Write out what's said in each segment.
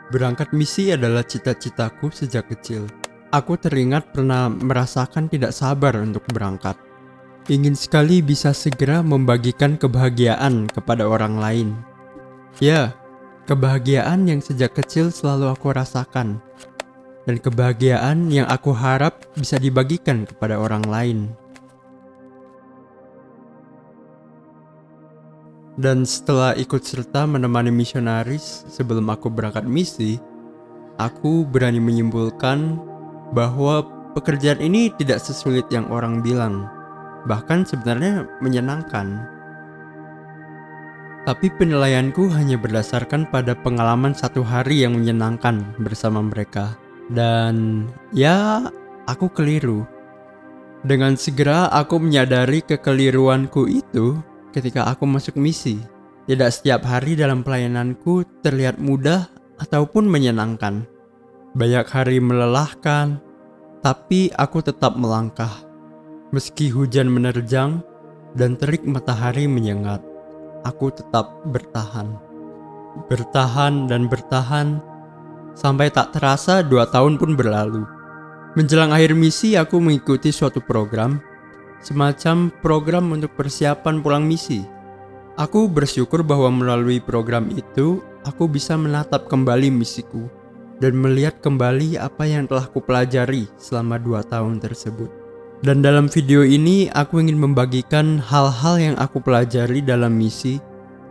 Berangkat misi adalah cita-citaku sejak kecil. Aku teringat pernah merasakan tidak sabar untuk berangkat. Ingin sekali bisa segera membagikan kebahagiaan kepada orang lain. Ya, kebahagiaan yang sejak kecil selalu aku rasakan. Dan kebahagiaan yang aku harap bisa dibagikan kepada orang lain. Dan setelah ikut serta menemani misionaris sebelum aku berangkat misi, aku berani menyimpulkan bahwa pekerjaan ini tidak sesulit yang orang bilang, bahkan sebenarnya menyenangkan. Tapi penilaianku hanya berdasarkan pada pengalaman satu hari yang menyenangkan bersama mereka. Dan ya, aku keliru. Dengan segera aku menyadari kekeliruanku itu ketika aku masuk misi. Tidak setiap hari dalam pelayananku terlihat mudah ataupun menyenangkan. Banyak hari melelahkan, tapi aku tetap melangkah. Meski hujan menerjang dan terik matahari menyengat, aku tetap bertahan. Bertahan dan bertahan, sampai tak terasa 2 tahun pun berlalu. Menjelang akhir misi, aku mengikuti suatu program, semacam program untuk persiapan pulang misi. Aku bersyukur bahwa melalui program itu, aku bisa menatap kembali misiku dan melihat kembali apa yang telah kupelajari selama 2 tahun tersebut. Dan dalam video ini, aku ingin membagikan hal-hal yang aku pelajari dalam misi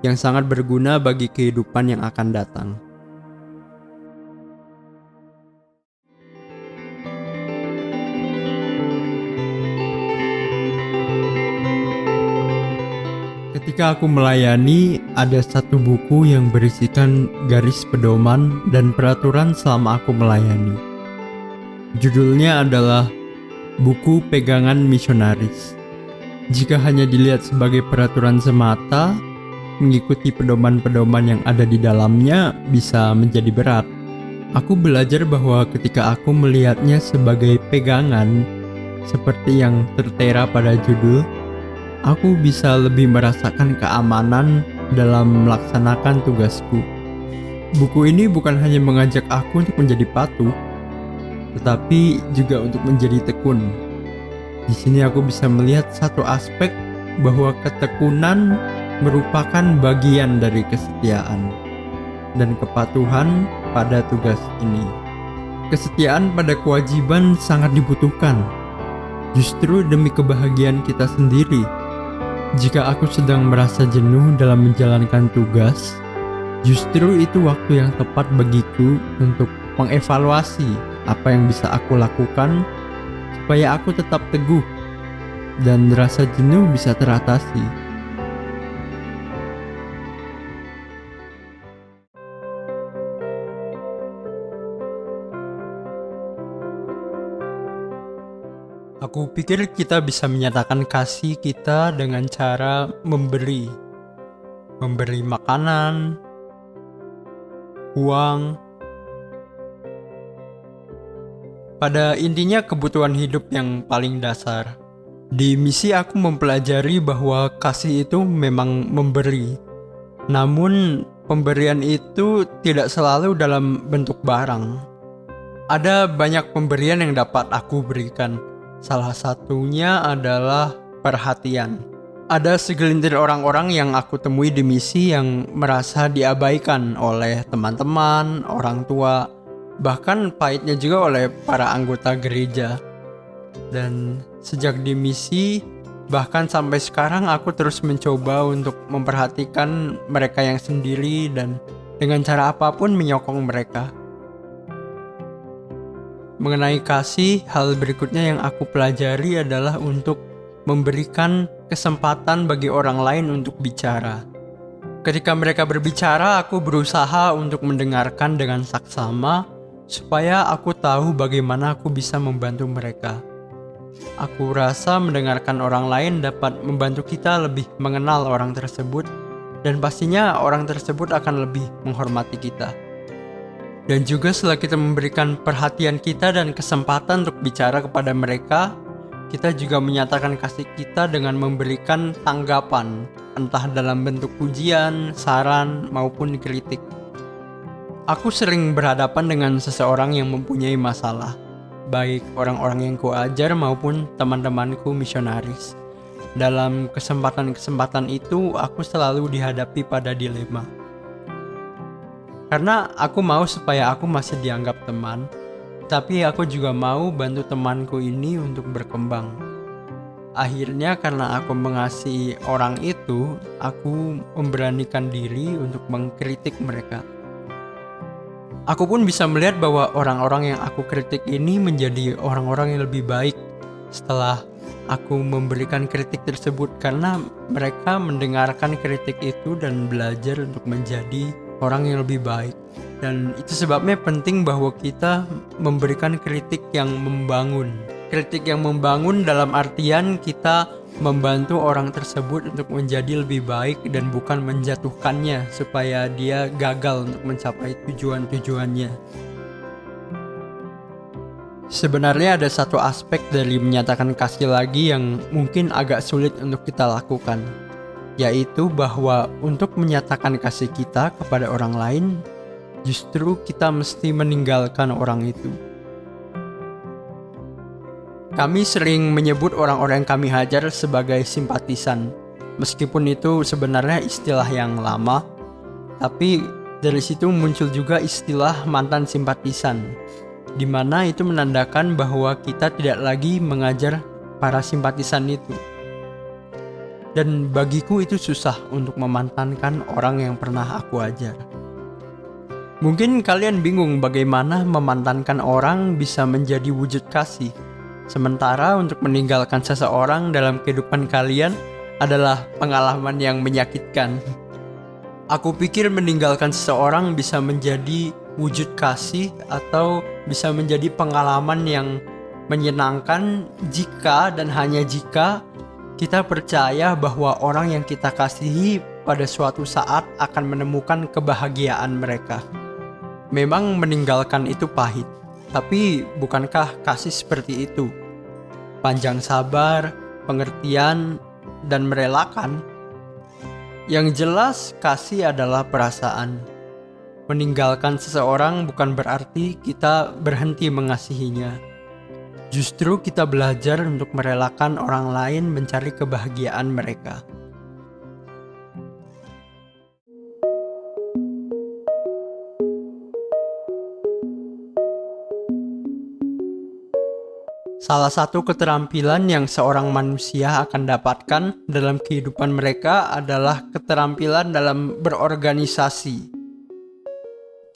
yang sangat berguna bagi kehidupan yang akan datang. Ketika aku melayani, ada satu buku yang berisikan garis pedoman dan peraturan selama aku melayani. Judulnya adalah Buku Pegangan Misionaris. Jika hanya dilihat sebagai peraturan semata, mengikuti pedoman-pedoman yang ada di dalamnya bisa menjadi berat. Aku belajar bahwa ketika aku melihatnya sebagai pegangan, seperti yang tertera pada judul, aku bisa lebih merasakan keamanan dalam melaksanakan tugasku. Buku ini bukan hanya mengajak aku untuk menjadi patuh, tetapi juga untuk menjadi tekun. Di sini aku bisa melihat satu aspek bahwa ketekunan merupakan bagian dari kesetiaan dan kepatuhan pada tugas ini. Kesetiaan pada kewajiban sangat dibutuhkan, justru demi kebahagiaan kita sendiri. Jika aku sedang merasa jenuh dalam menjalankan tugas, justru itu waktu yang tepat bagiku untuk mengevaluasi apa yang bisa aku lakukan supaya aku tetap teguh dan rasa jenuh bisa teratasi. Aku pikir kita bisa menyatakan kasih kita dengan cara memberi makanan, uang. Pada intinya kebutuhan hidup yang paling dasar. Di misi aku mempelajari bahwa kasih itu memang memberi. Namun pemberian itu tidak selalu dalam bentuk barang. Ada banyak pemberian yang dapat aku berikan. Salah satunya adalah perhatian. Ada segelintir orang-orang yang aku temui di misi yang merasa diabaikan oleh teman-teman, orang tua, bahkan pahitnya juga oleh para anggota gereja. Dan sejak di misi, bahkan sampai sekarang aku terus mencoba untuk memperhatikan mereka yang sendiri dan dengan cara apapun menyokong mereka. Mengenai kasih, hal berikutnya yang aku pelajari adalah untuk memberikan kesempatan bagi orang lain untuk bicara. Ketika mereka berbicara, aku berusaha untuk mendengarkan dengan saksama supaya aku tahu bagaimana aku bisa membantu mereka. Aku rasa mendengarkan orang lain dapat membantu kita lebih mengenal orang tersebut, dan pastinya orang tersebut akan lebih menghormati kita. Dan juga setelah kita memberikan perhatian kita dan kesempatan untuk bicara kepada mereka, kita juga menyatakan kasih kita dengan memberikan tanggapan, entah dalam bentuk pujian, saran, maupun kritik. Aku sering berhadapan dengan seseorang yang mempunyai masalah, baik orang-orang yang kuajar maupun teman-temanku misionaris. Dalam kesempatan-kesempatan itu, aku selalu dihadapi pada dilema. Karena aku mau supaya aku masih dianggap teman, tapi aku juga mau bantu temanku ini untuk berkembang. Akhirnya karena aku mengasihi orang itu, aku memberanikan diri untuk mengkritik mereka. Aku pun bisa melihat bahwa orang-orang yang aku kritik ini menjadi orang-orang yang lebih baik setelah aku memberikan kritik tersebut, karena mereka mendengarkan kritik itu dan belajar untuk menjadi orang yang lebih baik. Dan itu sebabnya penting bahwa kita memberikan kritik yang membangun. Kritik yang membangun dalam artian kita membantu orang tersebut untuk menjadi lebih baik dan bukan menjatuhkannya supaya dia gagal untuk mencapai tujuan-tujuannya. Sebenarnya ada satu aspek dari menyatakan kasih lagi yang mungkin agak sulit untuk kita lakukan, yaitu bahwa untuk menyatakan kasih kita kepada orang lain, justru kita mesti meninggalkan orang itu. Kami sering menyebut orang-orang yang kami hajar sebagai simpatisan. Meskipun itu sebenarnya istilah yang lama, tapi dari situ muncul juga istilah mantan simpatisan, di mana itu menandakan bahwa kita tidak lagi mengajar para simpatisan itu. Dan bagiku itu susah untuk memantankan orang yang pernah aku ajar. Mungkin kalian bingung bagaimana memantankan orang bisa menjadi wujud kasih. Sementara untuk meninggalkan seseorang dalam kehidupan kalian adalah pengalaman yang menyakitkan. Aku pikir meninggalkan seseorang bisa menjadi wujud kasih atau bisa menjadi pengalaman yang menyenangkan jika dan hanya jika kita percaya bahwa orang yang kita kasihi pada suatu saat akan menemukan kebahagiaan mereka. Memang meninggalkan itu pahit, tapi bukankah kasih seperti itu? Panjang sabar, pengertian, dan merelakan. Yang jelas, kasih adalah perasaan. Meninggalkan seseorang bukan berarti kita berhenti mengasihinya. Justru kita belajar untuk merelakan orang lain mencari kebahagiaan mereka. Salah satu keterampilan yang seorang manusia akan dapatkan dalam kehidupan mereka adalah keterampilan dalam berorganisasi.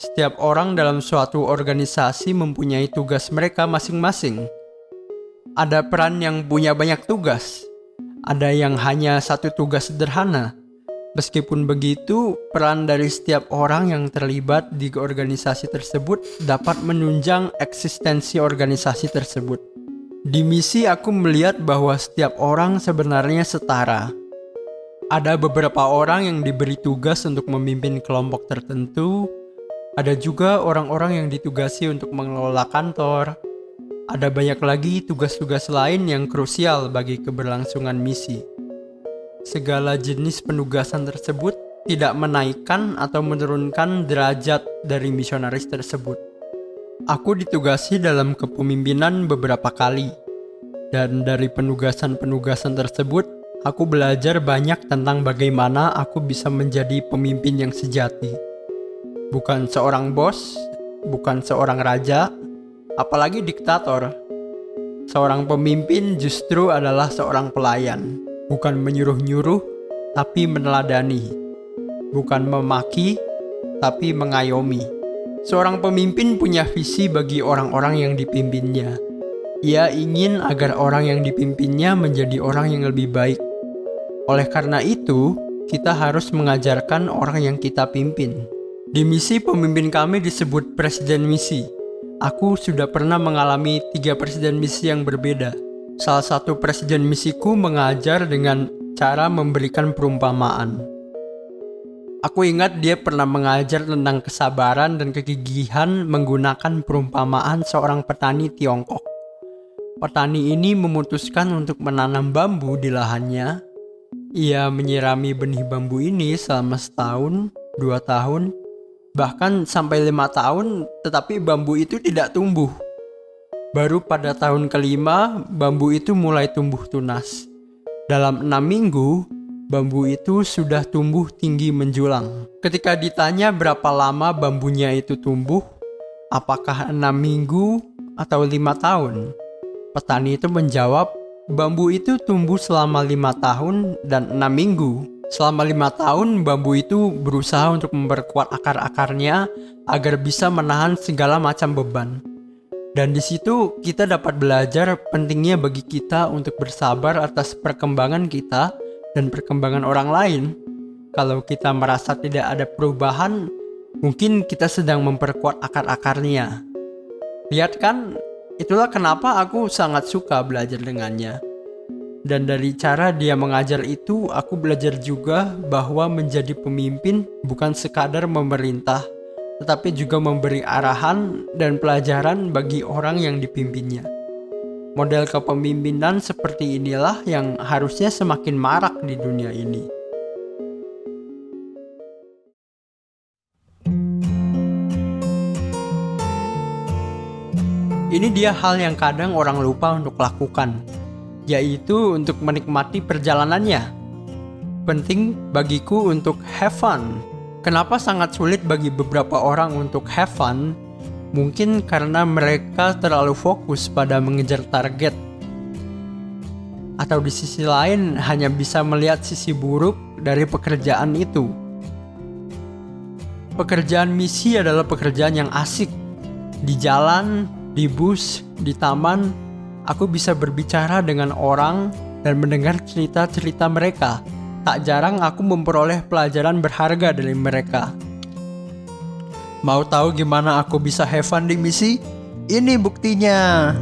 Setiap orang dalam suatu organisasi mempunyai tugas mereka masing-masing. Ada peran yang punya banyak tugas, ada yang hanya satu tugas sederhana. Meskipun begitu, peran dari setiap orang yang terlibat di organisasi tersebut dapat menunjang eksistensi organisasi tersebut. Di misi aku melihat bahwa setiap orang sebenarnya setara. Ada beberapa orang yang diberi tugas untuk memimpin kelompok tertentu. Ada juga orang-orang yang ditugasi untuk mengelola kantor. Ada banyak lagi tugas-tugas lain yang krusial bagi keberlangsungan misi. Segala jenis penugasan tersebut tidak menaikkan atau menurunkan derajat dari misionaris tersebut. Aku ditugasi dalam kepemimpinan beberapa kali, dan dari penugasan-penugasan tersebut, aku belajar banyak tentang bagaimana aku bisa menjadi pemimpin yang sejati. Bukan seorang bos, bukan seorang raja, apalagi diktator. Seorang pemimpin justru adalah seorang pelayan, bukan menyuruh-nyuruh, tapi meneladani. Bukan memaki, tapi mengayomi. Seorang pemimpin punya visi bagi orang-orang yang dipimpinnya. Ia ingin agar orang yang dipimpinnya menjadi orang yang lebih baik. Oleh karena itu, kita harus mengajarkan orang yang kita pimpin. Di misi, pemimpin kami disebut presiden misi. Aku sudah pernah mengalami 3 presiden misi yang berbeda. Salah satu presiden misiku mengajar dengan cara memberikan perumpamaan. Aku ingat dia pernah mengajar tentang kesabaran dan kegigihan menggunakan perumpamaan seorang petani Tiongkok. Petani ini memutuskan untuk menanam bambu di lahannya. Ia menyirami benih bambu ini selama 1-2 tahun. bahkan sampai 5 tahun, tetapi bambu itu tidak tumbuh. Baru pada tahun kelima, bambu itu mulai tumbuh tunas. Dalam 6 minggu, bambu itu sudah tumbuh tinggi menjulang. Ketika ditanya berapa lama bambunya itu tumbuh, apakah 6 minggu atau 5 tahun? Petani itu menjawab, bambu itu tumbuh selama 5 tahun dan 6 minggu. Selama 5 tahun, bambu itu berusaha untuk memperkuat akar-akarnya agar bisa menahan segala macam beban. Dan di situ kita dapat belajar pentingnya bagi kita untuk bersabar atas perkembangan kita dan perkembangan orang lain. Kalau kita merasa tidak ada perubahan, mungkin kita sedang memperkuat akar-akarnya. Lihat kan, itulah kenapa aku sangat suka belajar dengannya. Dan dari cara dia mengajar itu, aku belajar juga bahwa menjadi pemimpin bukan sekadar memerintah, tetapi juga memberi arahan dan pelajaran bagi orang yang dipimpinnya. Model kepemimpinan seperti inilah yang harusnya semakin marak di dunia ini. Ini dia hal yang kadang orang lupa untuk lakukan, yaitu untuk menikmati perjalanannya. Penting bagiku untuk have fun. Kenapa sangat sulit bagi beberapa orang untuk have fun? Mungkin karena mereka terlalu fokus pada mengejar target. Atau di sisi lain hanya bisa melihat sisi buruk dari pekerjaan itu. Pekerjaan misi adalah pekerjaan yang asik. Di jalan, di bus, di taman, aku bisa berbicara dengan orang dan mendengar cerita-cerita mereka. Tak jarang aku memperoleh pelajaran berharga dari mereka. Mau tahu gimana aku bisa have fun di misi? Ini buktinya.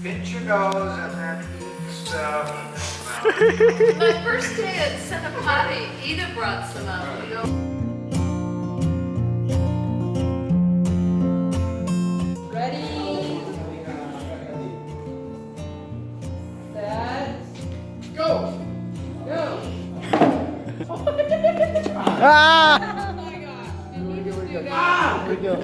Pinch your nose and then eat the stuff. My first day at Senapati, Ida brought some out, you know. Ready? Set. Go! Go! Oh my God. You need to do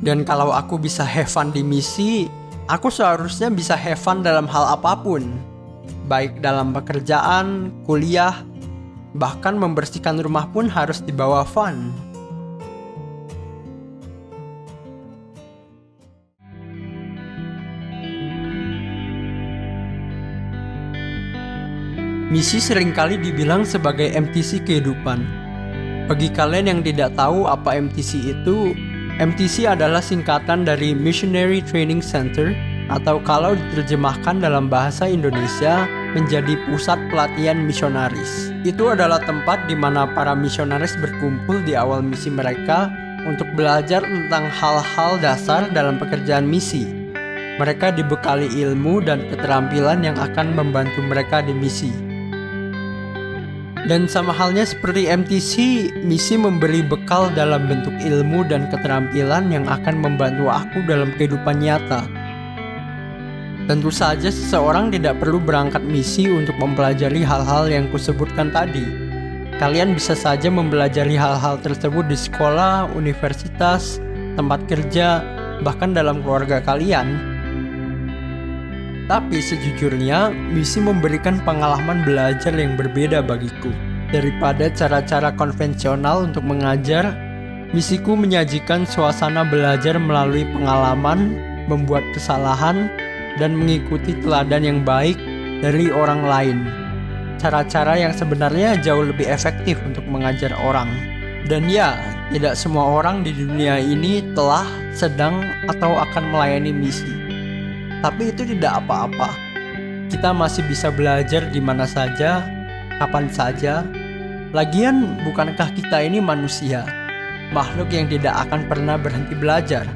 Dan kalau aku bisa have fun di misi, aku seharusnya bisa have fun dalam hal apapun. Baik dalam pekerjaan, kuliah, bahkan membersihkan rumah pun harus dibawa fun. Misi seringkali dibilang sebagai MTC kehidupan. Bagi kalian yang tidak tahu apa MTC itu, MTC adalah singkatan dari Missionary Training Center, atau kalau diterjemahkan dalam bahasa Indonesia menjadi pusat pelatihan misionaris. Itu adalah tempat di mana para misionaris berkumpul di awal misi mereka untuk belajar tentang hal-hal dasar dalam pekerjaan misi. Mereka dibekali ilmu dan keterampilan yang akan membantu mereka di misi. Dan sama halnya seperti MTC, misi memberi bekal dalam bentuk ilmu dan keterampilan yang akan membantu aku dalam kehidupan nyata. Tentu saja seseorang tidak perlu berangkat misi untuk mempelajari hal-hal yang kusebutkan tadi. Kalian bisa saja mempelajari hal-hal tersebut di sekolah, universitas, tempat kerja, bahkan dalam keluarga kalian. Tapi sejujurnya, misi memberikan pengalaman belajar yang berbeda bagiku. Daripada cara-cara konvensional untuk mengajar, misiku menyajikan suasana belajar melalui pengalaman, membuat kesalahan, dan mengikuti teladan yang baik dari orang lain. Cara-cara yang sebenarnya jauh lebih efektif untuk mengajar orang. Dan ya, tidak semua orang di dunia ini telah, sedang, atau akan melayani misi. Tapi itu tidak apa-apa. Kita masih bisa belajar di mana saja, kapan saja. Lagian, bukankah kita ini manusia, makhluk yang tidak akan pernah berhenti belajar?